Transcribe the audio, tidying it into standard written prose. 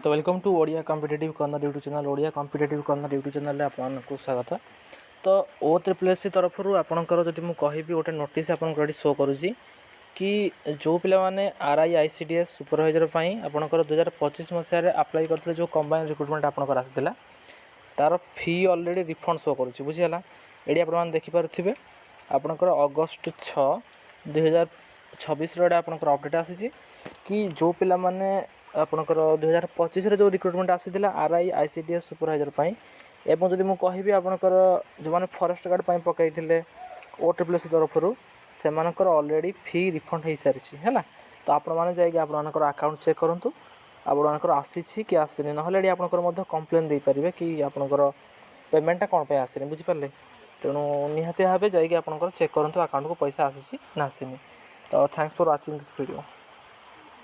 तो welcome to Odia competitive corner YouTube channel Odia competitive corner YouTube channel आपको स्वागत। तो ओ ट्रिपल एस सी तरफ आपंकर जब मुझे कहि गोटे नोटिस आपको शो करुँची कि जो पिलाने R I I C D S supervisor आपंकर 2025 मसीह आप्लाय करते जो कंबाइन रिक्रुटमेंट आपंकर आसाला तार फी अलरेडी रिफंड शो करुँच बुझीगला। ये आप देखिपे आपंकर अगस्ट 6 2026 आपंकर अपडेट आसी कि जो पिला माने आपंकर 2025 जो रिक्रुटमेंट आसाला R I I C D S supervisor एवं जदि मुझे आपंकर जो मैंने फॉरेस्ट गार्ड पकई ओ ट्रिपल एस तरफ से अलरेडी फी रिफंड हो सारी है। तो आपण मैंने जाकर अकाउंट चेक करूँ आपंकर आसी कि आसनी ना आपंकर कंप्लेन दे पारे कि आपंकर पेमेंटा कौन पे आसनी बुझीपारे। तेणु निहाती भाव जाकि चेक करूँ अकाउंट को पैसा आसी ना आसनी। तो thanks for watching this video.